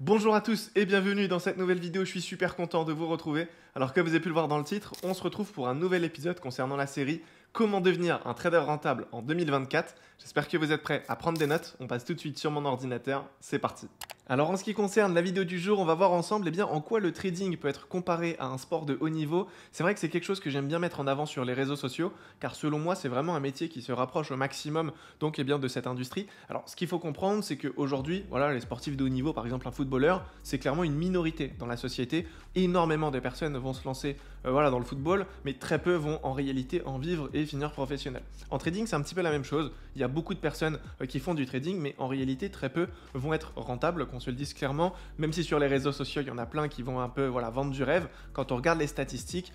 Bonjour à tous et bienvenue dans cette nouvelle vidéo, je suis super content de vous retrouver. Alors comme vous avez pu le voir dans le titre, on se retrouve pour un nouvel épisode concernant la série Comment devenir un trader rentable en 2024. J'espère que vous êtes prêts à prendre des notes, on passe tout de suite sur mon ordinateur, c'est parti. Alors en ce qui concerne la vidéo du jour, on va voir ensemble en quoi le trading peut être comparé à un sport de haut niveau. C'est vrai que c'est quelque chose que j'aime bien mettre en avant sur les réseaux sociaux, car selon moi c'est vraiment un métier qui se rapproche au maximum de cette industrie. Alors ce qu'il faut comprendre, c'est qu'aujourd'hui, voilà, les sportifs de haut niveau, par exemple un footballeur, c'est clairement une minorité dans la société. Énormément de personnes vont se lancer dans le football, mais très peu vont en réalité en vivre et finir professionnel. En trading, c'est un petit peu la même chose. Il y a beaucoup de personnes qui font du trading, mais en réalité très peu vont être rentables, qu'on se le dise clairement, même si sur les réseaux sociaux, il y en a plein qui vont un peu vendre du rêve. Quand on regarde les statistiques,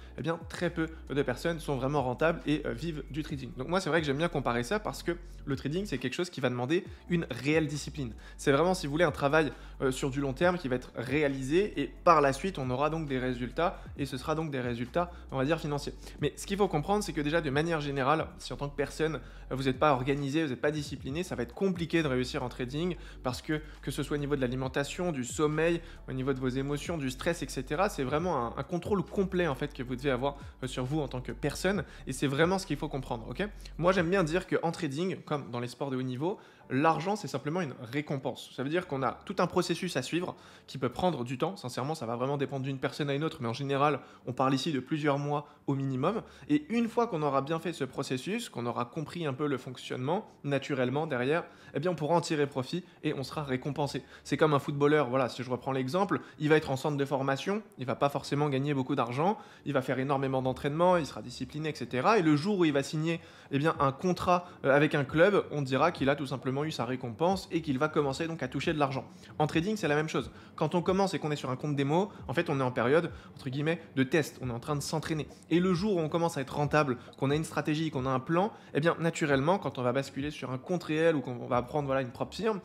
très peu de personnes sont vraiment rentables et vivent du trading. Donc moi, c'est vrai que j'aime bien comparer ça parce que le trading, c'est quelque chose qui va demander une réelle discipline. C'est vraiment, si vous voulez, un travail sur du long terme qui va être réalisé et par la suite, on aura donc des résultats et ce sera donc des résultats, on va dire, financiers. Mais ce qu'il faut comprendre, c'est que déjà, de manière générale, si en tant que personne, vous n'êtes pas organisé, vous n'êtes pas discipliné, ça va être compliqué de réussir en trading parce que ce soit au niveau de l'alimentation, du sommeil, au niveau de vos émotions, du stress, etc. C'est vraiment un contrôle complet en fait que vous devez avoir sur vous en tant que personne et c'est vraiment ce qu'il faut comprendre, ok? Moi, j'aime bien dire qu'en trading, comme dans les sports de haut niveau, l'argent, c'est simplement une récompense. Ça veut dire qu'on a tout un processus à suivre qui peut prendre du temps. Sincèrement, ça va vraiment dépendre d'une personne à une autre, mais en général, on parle ici de plusieurs mois au minimum. Et une fois qu'on aura bien fait ce processus, qu'on aura compris un peu le fonctionnement, naturellement, derrière, on pourra en tirer profit et on sera récompensé. C'est comme un footballeur, voilà, si je reprends l'exemple, il va être en centre de formation, il va pas forcément gagner beaucoup d'argent, il va faire énormément d'entraînement, il sera discipliné, etc. Et le jour où il va signer un contrat avec un club, on dira qu'il a tout simplement eu sa récompense et qu'il va commencer donc à toucher de l'argent. En trading, c'est la même chose. Quand on commence et qu'on est sur un compte démo, en fait, on est en période, entre guillemets, de test. On est en train de s'entraîner. Et le jour où on commence à être rentable, qu'on a une stratégie, qu'on a un plan, naturellement, quand on va basculer sur un compte réel ou qu'on va prendre une propre firme,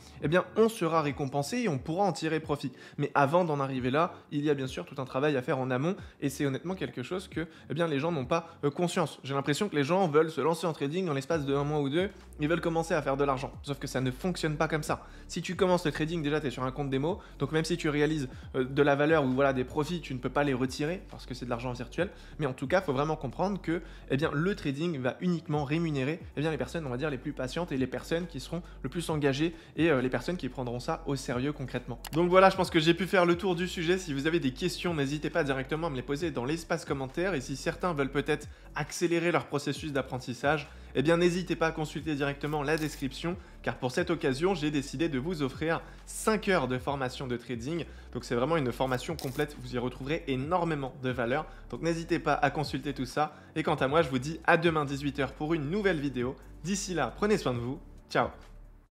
on sera récompensé et on pourra en tirer profit. Mais avant d'en arriver là, il y a bien sûr tout un travail à faire en amont et c'est honnêtement quelque chose que les gens n'ont pas conscience. J'ai l'impression que les gens veulent se lancer en trading dans l'espace de un mois ou deux, ils veulent commencer à faire de l'argent. Sauf que ça ne fonctionne pas comme ça. Si tu commences le trading, déjà tu es sur un compte démo, donc même si tu réalises de la valeur ou des profits, tu ne peux pas les retirer parce que c'est de l'argent virtuel. Mais en tout cas, il faut vraiment comprendre que le trading va uniquement rémunérer les personnes, on va dire, les plus patientes et les personnes qui seront le plus engagées et les personnes qui prendront ça au sérieux concrètement. Donc voilà, je pense que j'ai pu faire le tour du sujet. Si vous avez des questions, n'hésitez pas directement à me les poser dans l'espace commentaire. Et si certains veulent peut-être accélérer leur processus d'apprentissage, n'hésitez pas à consulter directement la description, car pour cette occasion, j'ai décidé de vous offrir 5 heures de formation de trading. Donc c'est vraiment une formation complète, vous y retrouverez énormément de valeur. Donc n'hésitez pas à consulter tout ça. Et quant à moi, je vous dis à demain 18 h pour une nouvelle vidéo. D'ici là, prenez soin de vous. Ciao!